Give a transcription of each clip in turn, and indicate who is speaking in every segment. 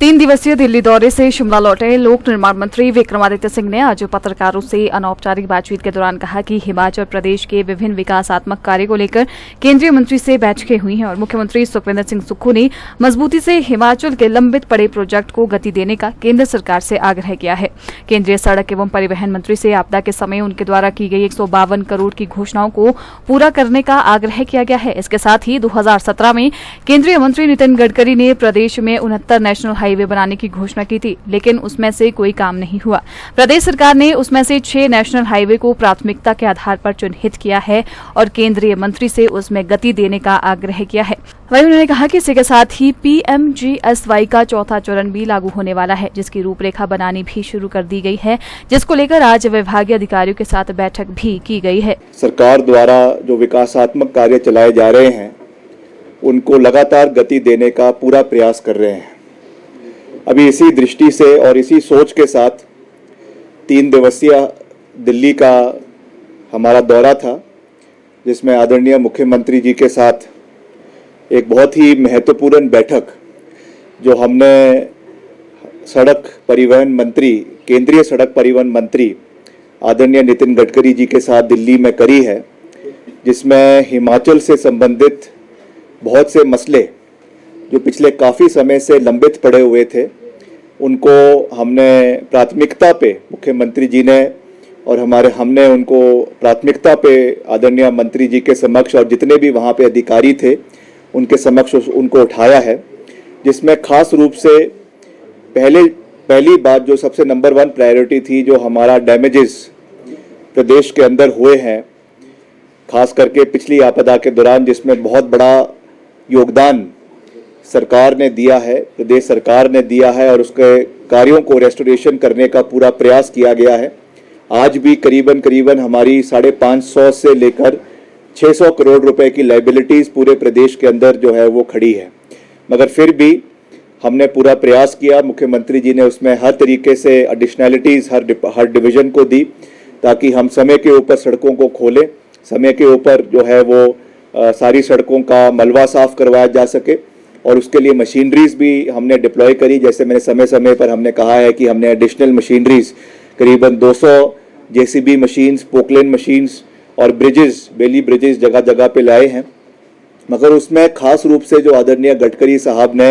Speaker 1: तीन दिवसीय दिल्ली दौरे से शिमला लौटे लोक निर्माण मंत्री विक्रमादित्य सिंह ने आज पत्रकारों से अनौपचारिक बातचीत के दौरान कहा कि हिमाचल प्रदेश के विभिन्न विकासात्मक कार्य को लेकर केंद्रीय मंत्री से बैठकें हुई हैं और मुख्यमंत्री सुखविंदर सिंह सुक्खू ने मजबूती से हिमाचल के लंबित पड़े प्रोजेक्ट को गति देने का केंद्र सरकार से आग्रह किया है। केंद्रीय सड़क एवं परिवहन मंत्री से आपदा के समय उनके द्वारा की गई 152 करोड़ की घोषणाओं को पूरा करने का आग्रह किया गया है। इसके साथ ही 2017 में केंद्रीय मंत्री नितिन गडकरी ने प्रदेश में 69 नेशनल हाईवे बनाने की घोषणा की थी, लेकिन उसमें से कोई काम नहीं हुआ। प्रदेश सरकार ने उसमें से 6 नेशनल हाईवे को प्राथमिकता के आधार पर चिन्हित किया है और केंद्रीय मंत्री से उसमें गति देने का आग्रह किया है। वहीं उन्होंने कहा कि इसी के साथ ही PMGSY का चौथा चरण भी लागू होने वाला है, जिसकी रूपरेखा बनानी भी शुरू कर दी गई है, जिसको लेकर आज विभागीय अधिकारियों के साथ बैठक भी की गई है।
Speaker 2: सरकार द्वारा जो विकासात्मक कार्य चलाए जा रहे हैं उनको लगातार गति देने का पूरा प्रयास कर रहे हैं। अभी इसी दृष्टि से और इसी सोच के साथ 3 दिवसीय दिल्ली का हमारा दौरा था, जिसमें आदरणीय मुख्यमंत्री जी के साथ एक बहुत ही महत्वपूर्ण बैठक जो हमने सड़क परिवहन मंत्री, केंद्रीय सड़क परिवहन मंत्री आदरणीय नितिन गडकरी जी के साथ दिल्ली में करी है, जिसमें हिमाचल से संबंधित बहुत से मसले जो पिछले काफ़ी समय से लंबित पड़े हुए थे उनको हमने प्राथमिकता पे, मुख्यमंत्री जी ने और हमने उनको प्राथमिकता पे आदरणीय मंत्री जी के समक्ष और जितने भी वहाँ पे अधिकारी थे उनके समक्ष उनको उठाया है, जिसमें खास रूप से पहली बात जो सबसे नंबर 1 प्रायोरिटी थी, जो हमारा डैमेजेस प्रदेश के अंदर हुए हैं, खास करके पिछली आपदा के दौरान, जिसमें बहुत बड़ा योगदान सरकार ने दिया है, प्रदेश सरकार ने दिया है और उसके कार्यों को रेस्टोरेशन करने का पूरा प्रयास किया गया है। आज भी करीबन हमारी 550 से लेकर 600 करोड़ रुपए की लायबिलिटीज़ पूरे प्रदेश के अंदर जो है वो खड़ी है, मगर फिर भी हमने पूरा प्रयास किया। मुख्यमंत्री जी ने उसमें हर तरीके से एडिशनैलिटीज़ हर डिवीज़न को दी ताकि हम समय के ऊपर सड़कों को खोलें, समय के ऊपर जो है वो सारी सड़कों का मलबा साफ करवाया जा सके और उसके लिए मशीनरीज भी हमने डिप्लॉय करी। जैसे मैंने समय पर हमने कहा है कि हमने एडिशनल मशीनरीज करीबन 200 JCB मशीन्स, पोकलेन मशीन्स और ब्रिजेस, बेली ब्रिजेस जगह जगह पे लाए हैं, मगर उसमें खास रूप से जो आदरणीय गडकरी साहब ने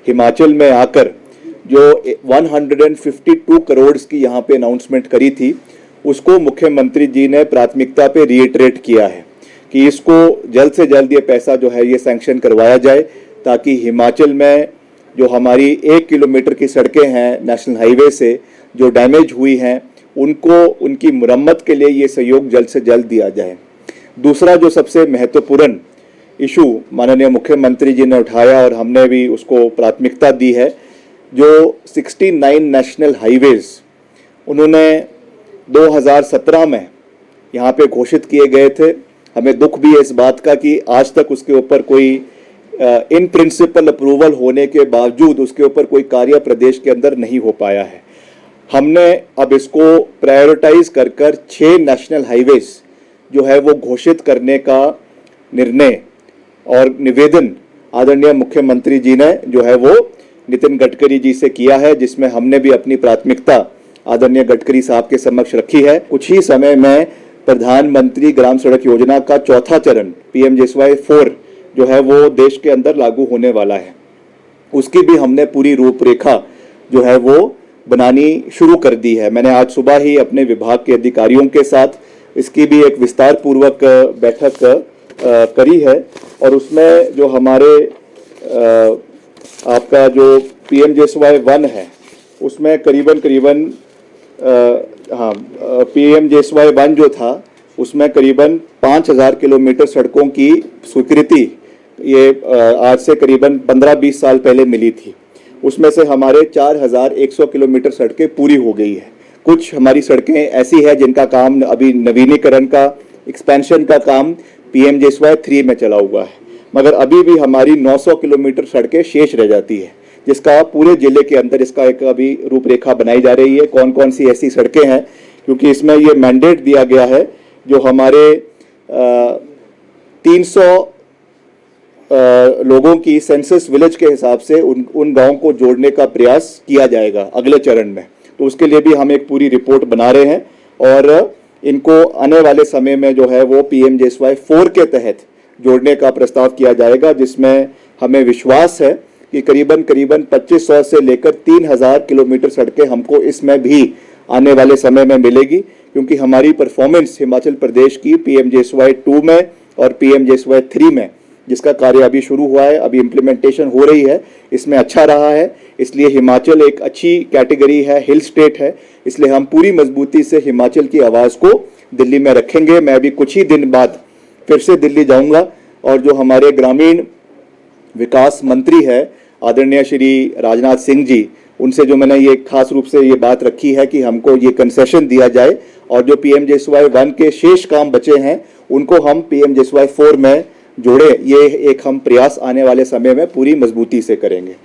Speaker 2: हिमाचल में आकर जो 152 करोड़ की यहाँ पे अनाउंसमेंट करी थी, उसको मुख्यमंत्री जी ने प्राथमिकता पे रीइटरेट किया है कि इसको जल्द से जल्द ये पैसा जो है ये सैंक्शन करवाया जाए, ताकि हिमाचल में जो हमारी 1 किलोमीटर की सड़कें हैं नेशनल हाईवे से जो डैमेज हुई हैं उनको उनकी मुरम्मत के लिए ये सहयोग जल्द से जल्द दिया जाए। दूसरा जो सबसे महत्वपूर्ण इशू माननीय मुख्यमंत्री जी ने उठाया और हमने भी उसको प्राथमिकता दी है, जो 69 नेशनल हाईवेज उन्होंने 2017 में यहाँ पे घोषित किए गए थे। हमें दुख भी है इस बात का कि आज तक उसके ऊपर कोई इन प्रिंसिपल अप्रूवल होने के बावजूद उसके ऊपर कोई कार्य प्रदेश के अंदर नहीं हो पाया है। हमने अब इसको प्रायोरिटाइज कर 6 नेशनल हाईवेज जो है वो घोषित करने का निर्णय और निवेदन आदरणीय मुख्यमंत्री जी ने जो है वो नितिन गडकरी जी से किया है, जिसमें हमने भी अपनी प्राथमिकता आदरणीय गडकरी साहब के समक्ष रखी है। कुछ ही समय में प्रधानमंत्री ग्राम सड़क योजना का चौथा चरण PMGSY 4 जो है वो देश के अंदर लागू होने वाला है, उसकी भी हमने पूरी रूपरेखा जो है वो बनानी शुरू कर दी है। मैंने आज सुबह ही अपने विभाग के अधिकारियों के साथ इसकी भी एक विस्तार पूर्वक बैठक करी है और उसमें जो हमारे आपका जो PMGSY 1 है उसमें करीबन PMGSY 1 जो था उसमें करीबन 5000 किलोमीटर सड़कों की स्वीकृति ये आज से करीबन 15-20 साल पहले मिली थी। उसमें से हमारे 4100 किलोमीटर सड़कें पूरी हो गई है। कुछ हमारी सड़कें ऐसी है जिनका काम अभी नवीनीकरण का, एक्सपेंशन का काम PMGSY 3 में चला हुआ है, मगर अभी भी हमारी 900 किलोमीटर सड़कें शेष रह जाती है, जिसका पूरे जिले के अंदर इसका एक अभी रूपरेखा बनाई जा रही है। कौन कौन सी ऐसी सड़कें हैं, क्योंकि इसमें ये मैंडेट दिया गया है जो हमारे लोगों की सेंसस विलेज के हिसाब से उन गांवों को जोड़ने का प्रयास किया जाएगा अगले चरण में। तो उसके लिए भी हम एक पूरी रिपोर्ट बना रहे हैं और इनको आने वाले समय में जो है वो PMJSY 4 के तहत जोड़ने का प्रस्ताव किया जाएगा, जिसमें हमें विश्वास है कि करीबन 2500 से लेकर 3000 किलोमीटर सड़कें हमको इसमें भी आने वाले समय में मिलेगी, क्योंकि हमारी परफॉर्मेंस हिमाचल प्रदेश की PMJSY 2 में और PMJSY 3 में, जिसका कार्य अभी शुरू हुआ है, अभी इम्प्लीमेंटेशन हो रही है, इसमें अच्छा रहा है। इसलिए हिमाचल एक अच्छी कैटेगरी है, हिल स्टेट है, इसलिए हम पूरी मजबूती से हिमाचल की आवाज़ को दिल्ली में रखेंगे। मैं अभी कुछ ही दिन बाद फिर से दिल्ली जाऊंगा और जो हमारे ग्रामीण विकास मंत्री है आदरणीय श्री राजनाथ सिंह जी, उनसे जो मैंने ये खास रूप से ये बात रखी है कि हमको ये कंसेशन दिया जाए और जो PMJSY 1 के शेष काम बचे हैं उनको हम PMJSY 4 में जोड़े, ये एक हम प्रयास आने वाले समय में पूरी मजबूती से करेंगे।